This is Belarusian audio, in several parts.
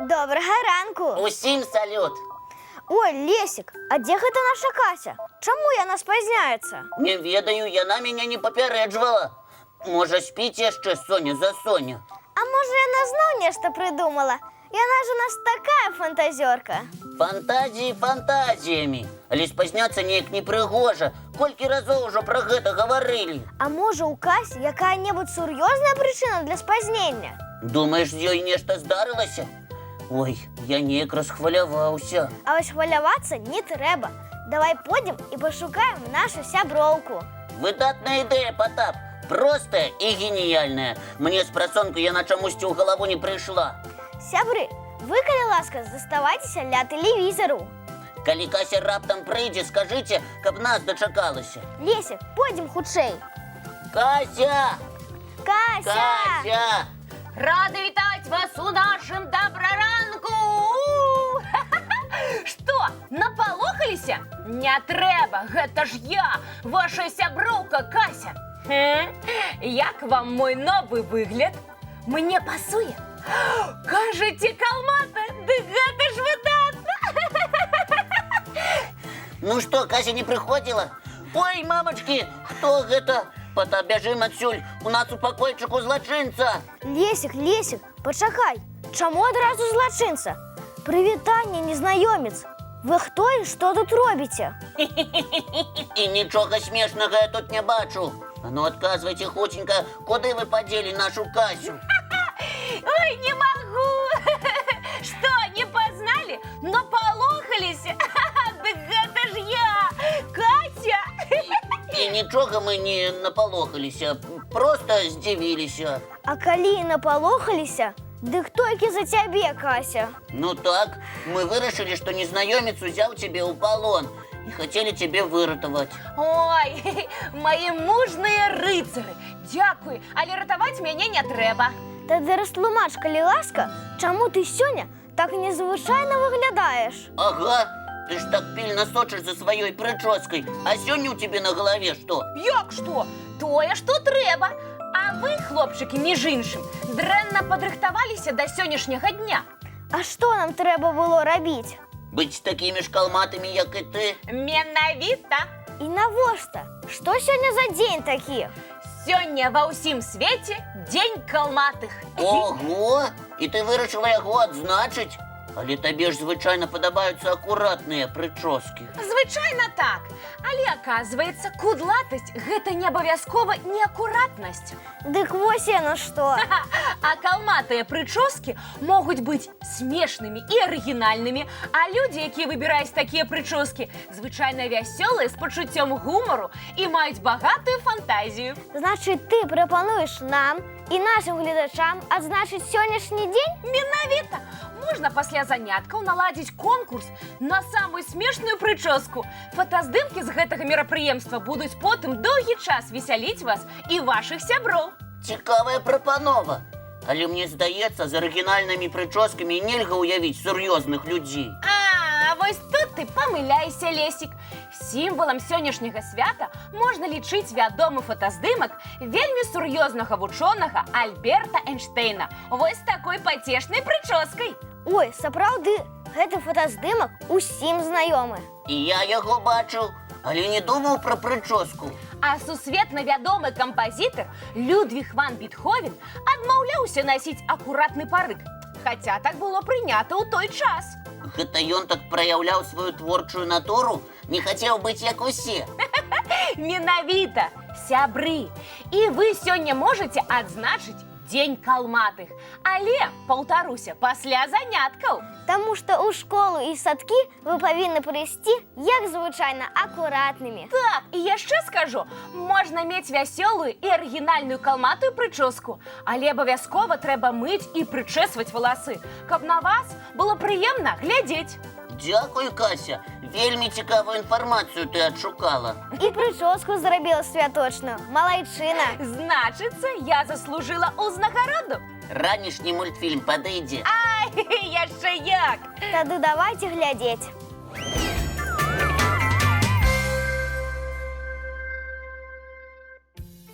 Доброго ранку. Усім салют. Ой, Лесик, а де гэта наша Кася? Чаму яна спазняецца? Не ведаю, яна мяне не папярэджвала. Можа, спіць яшчэ Соня за Соню. А можа, яна зноў нешта прыдумала? Яна ж у нас такая фантазёрка. Фантазіі фантазіямі. Але спазняцца неяк непрыгожа. Колькі разоў ужо пра гэта гаварылі. А можа, у Касі якая-небудзь сур'ёзная прычына для спазнення? Думаеш, з ёй нешта здарылася? Ой, я неяк расхваляваўся. А вось хвалявацца не трэба. Давай пойдзем і пашукаем нашу сяброўку. Выдатная ідэя, Потап. Простая і геніяльная. Мне з прасонку яна чамусьці ў галаву не прыйшла. Сябры, вы, калі ласка, заставайцеся ля тэлевізару. Калі Кася раптам прыйдзе, скажыце, каб нас дачакалася. Лесик, пойдзем хутчэй. Кася! Кася! Кася! Рада вітаць вас у нашым добраранку! Што, напалохаліся? Не трэба, гэта ж я, ваша сяброўка Кася. Як вам мой новы выгляд? Мне пасуе? Кажаце, калмата? Ды гэта ж выдатна! Ну што, Кася не прыходзіла? Ой, мамачкі, хто гэта? Потап, бяжым адсюль, у нас у пакойчыку злачынца. Лесик, пачакай. Чаму адразу злачынца? Прывітанне, незнаёмец. Вы хто і што тут робіце? І нічога смешнага я тут не бачу. А ну адказвайце хутенька, куды вы падзелі нашу Касю? Ой, не могу! Что, не познали? Напалохаліся? Ды гэта ж я, Катя! І нічога мы не напалохаліся, проста здзівіліся. А калі і напалохаліся, дык толькі за цябе, Кася. Ну так, мы вырашылі, што незнаёмец узяў цябе ў палон і хацелі цябе выратаваць. Ой, мои мужныя рыцары, дзякуй, але ратаваць мяне не трэба. Тады растлумач, калі ласка, чаму ты сёння так незвычайна выглядаеш? Ага, ты ж так пільна сочыш за сваёй прычоскай, а сёння ў цябе на галаве што? Як што? Тое, што трэба. А вы, хлопчыкі, між іншым, дрэнна падрыхтаваліся да сённяшняга дня. А што нам трэба было рабіць? Быць такімі ж калматамі, як і ты? Менавіта. І навошта? Што сёння за дзень такі? Сёння ва ўсім свеце дзень калматых. Ого! І ты вырашыла яго адзначыць? Але табе ж звычайна падабаюцца акуратныя прычоскі. Звычайна так. Але, аказваецца, кудлатасць – гэта не абавязкова неакуратнасць. Дык вось яно што. А калматыя прычоскі могуць быць смешнымі і арыгінальнымі, а людзі, якія выбіраюць такія прычоскі, звычайна вясёлыя, з пачуццём гумару і маюць багатую фантазію. Значыць, ты прапануеш нам і нашым гледачам адзначыць сённяшні дзень? Менавіта! Можна пасля заняткаў наладзіць конкурс на самую смешную прычоску. Фотаздымкі з гэтага мерапрыемства будуць потым доўгі час весяліць вас і вашых сяброў. Цікавая прапанова. Але мне здаецца, з арыгінальнымі прычоскамі нельга ўявіць сур'ёзных людзей. А вось тут ты памыляйся, Лесік. Сімвалам сённяшняга свята можна лічыць вядомы фотаздымак вельмі сур'ёзнага вучонага Альберта Эйнштэйна вось такой пацешнай прычоскай. Ой, сапраўды, гэты фотаздымак усім знаёмы. І я яго бачыў, але не думаў пра прычоску. А сусветна вядомы кампазітар Людвіг ван Бетховен адмаўляўся насіць акуратны парык, хаця так было прынята ў той час. Гэта ён так праяўляў сваю творчую натуру? Не хацеў быць як усе? Менавіта, сябры. І вы сёння можаце адзначыць дзень калматых. Але, паўтаруся, пасля заняткаў. Таму што ў школу і садкі вы павінны прыйсці, як звычайна, акуратнымі. Так, і яшчэ скажу, можна мець вясёлую і арыгінальную калматую прычоску, але абавязкова трэба мыць і прычэсваць валасы, каб на вас было прыемна глядзець. Дзякуй, Кася, вельмі цікавую інфармацыю ты адшукала. І прычоску зрабіла святочную. Малайчына. Значыцца, я заслужыла ўзнагароду. Ранішні мультфільм падыдзе. Ай, яшчэ як! Тады давайце глядзець.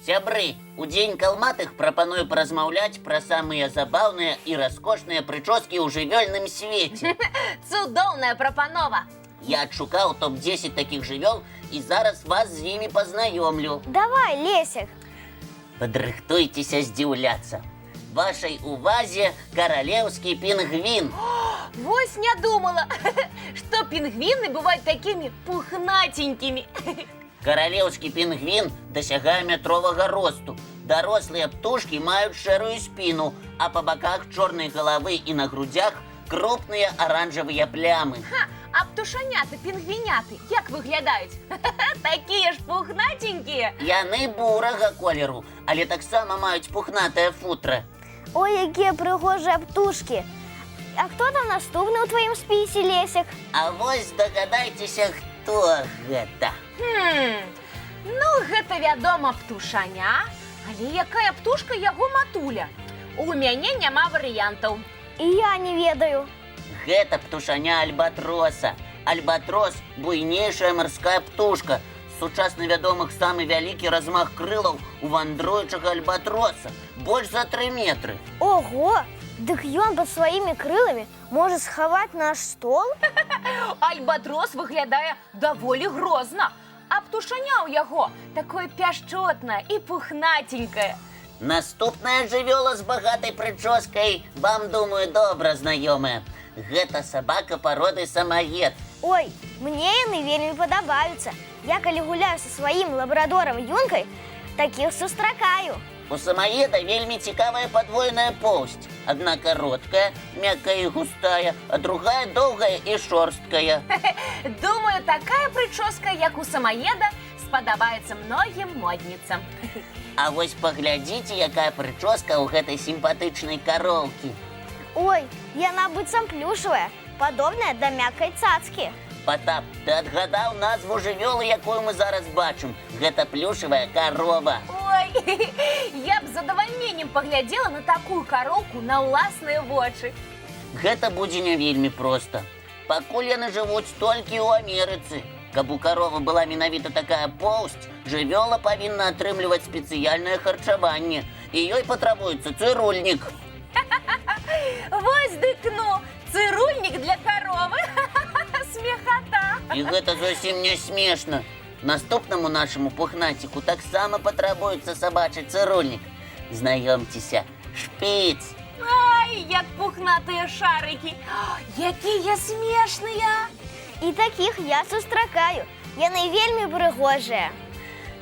Сябры, у Дзень калматых прапаную паразмаўляць пра самыя забаўныя і раскошныя прычоскі ў жывёльным свеце. Цудоўная прапанова. Я адшукаў топ-10 такіх жывёл і зараз вас з імі пазнаёмлю. Давай, Лесик. Падрыхтуйцеся здзіўляцца. Вашай увазе каралеўскі пінгвін. Вось не думала, что пингвины бывают такими пухнатенькими. Каралеўскі пінгвін дасягае метровага росту. Дарослыя птушкі маюць шэрую спіну, а па баках чорнай галавы і на грудзях крупныя аранжавыя плямы. А птушаняты, пингвиняты, як выглядаюць? Такие ж пухнатенькие. Яны бурага колеру, але таксама маюць пухнатае футра. Ой, якія прыгожыя птушкі. А хто там наступны ў тваім спісе, Лесик? А вось дагадайцеся, хто гэта. Ну, гэта вядома птушаня, але якая птушка яго матуля? У мяне няма варыянтаў. І я не ведаю. Гэта птушаня альбатроса. Альбатрос – буйнейшая марская птушка. З сучасна вядомых самы вялікі размах крылаў у вандруючага альбатроса. Больш за 3 метры. Ого! Дык ён пад сваімі крыламі можа схаваць наш стол? Альбатрос выглядае даволі грозна, а птушаня ў яго такое пяшчотнае і пухнатенькае. Наступная жывёла з багатай прычоскай вам, думаю, добра знаёмая. Гэта сабака пароды самаед. Ой, мне яны вельмі падабаюцца. Я калі гуляю са сваім лабрадорам Юнкай, такіх сустракаю. У самаеда вельмі цікавая падвойная поўсць. Адна кароткая, мяккая і густая, а другая доўгая і шорсткая. Думаю, такая прычоска, як у самаеда, спадабаецца многім модніцам. А вось паглядзіце, якая прычоска ў гэтай сімпатычнай кароўкі. Ой, яна быццам плюшавая, падобная да мяккай цацкі. Потап, ты адгадаў назву жывёлы, якую мы зараз бачым. Гэта плюшавая карова. Ой, я б з задавальненнем паглядзела на такую кароўку на ўласныя вочы. Гэта будзе не вельмі проста. Пакуль яны жывуць толькі ў Амерыцы. Каб у каровы была менавіта такая поўсць, жывёла павінна атрымліваць спецыяльнае харчаванне. І ёй патрабуецца цырульнік. Вось дыкну, цырульнік для каровы. Смехота. І гэта зусім не смешна. Наступнаму нашаму пухнаціку таксама патрабуецца сабачы цырульнік. Знаёмцеся, шпіц. Ай, як пухнатыя шарыкі. Якія смешныя. І такіх я сустракаю. Яны вельмі прыгожыя.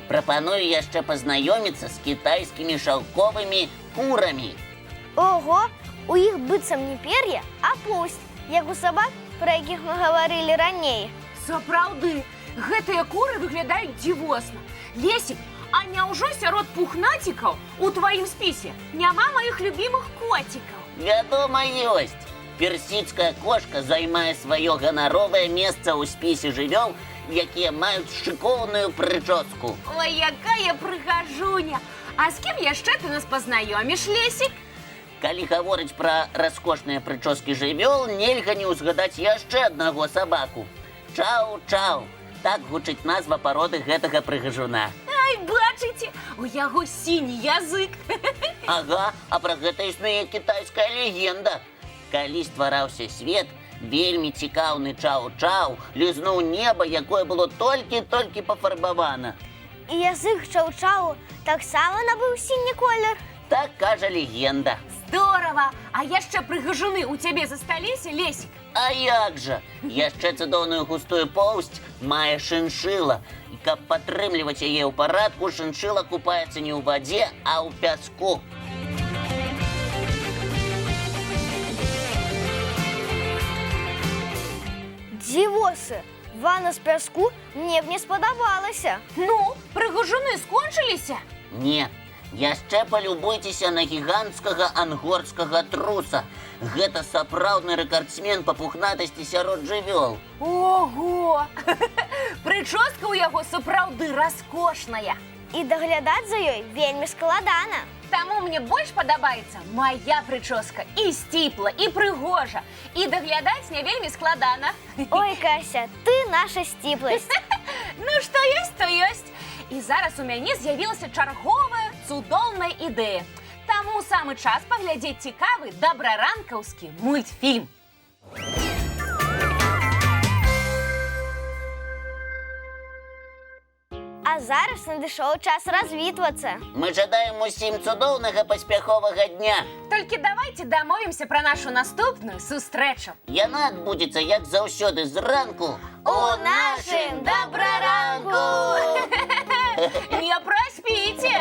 Прапаную яшчэ пазнаёміцца з кітайскімі шаўковымі курамі. Ого, у іх быццам не пер'я, а поўсць, як у сабак, пра якіх мы гаварылі раней. Сапраўды, гэтыя куры выглядаюць дзівосна. Лесік, а няўжо сярод пухнацікаў у тваім спісе няма маіх любімых коцікаў? Вядома, ёсць. Персідская кошка займае сваё ганаровае месца ў спісе жывёл, якія маюць шыкоўную прычоску. Ой, якая прыгажуня! А з кім яшчэ ты нас пазнаёміш, Лесік? Калі гаворыць пра раскошныя прычоскі жывёл, нельга не ўзгадаць яшчэ аднаго сабаку. Чау-чау. Так гучыць назва пароды гэтага прыгажуна. Ай, бачыце, у яго сіні язык. Ага, а пра гэта існуе кітайская легенда. Калі ствараўся свет, вельмі цікаўны чау-чау лізнуў неба, якое было толькі-толькі пафарбавана. І язык чау-чау таксама набыў сіні колер. Так кажа легенда. Здорава! А яшчэ прыгажуны ў цябе засталіся, Лесік? А як жа? Яшчэ цудоўную густую поўсць мае шыншыла. І каб падтрымліваць яе ў парадку, шыншыла купаецца не ў вадзе, а ў пяску. Дзівосы, ванна з пяску мне б не спадабалася. Ну, прыгажуны скончыліся? Не, яшчэ палюбуйцеся на гіганцкага ангорскага труса. Гэта сапраўдны рэкардсмен па пухнатасці сярод жывёл. Ого! Прычоска ў яго сапраўды раскошная. І даглядаць за ёй вельмі складана. Таму мне больш падабаецца моя прычоска. І сціпла, і прыгожа. І даглядаць не вельмі складана. Ой, Кася, ты наша сціпласць. Ну, што ёсць, то ёсць. І зараз у мяне з'явілася чарговая цудоўная ідэя. Таму самы час паглядзець цікавы дабраранкаўскі мультфільм. А зараз надышоў час развітвацца. Мы жадаем усім цудоўнага паспяховага дня. Толькі давайте дамовімся пра нашу наступную сустрэчу. Яна адбудзецца, як заўсёды, зранку. У нашым дабраранку! Не проспіце!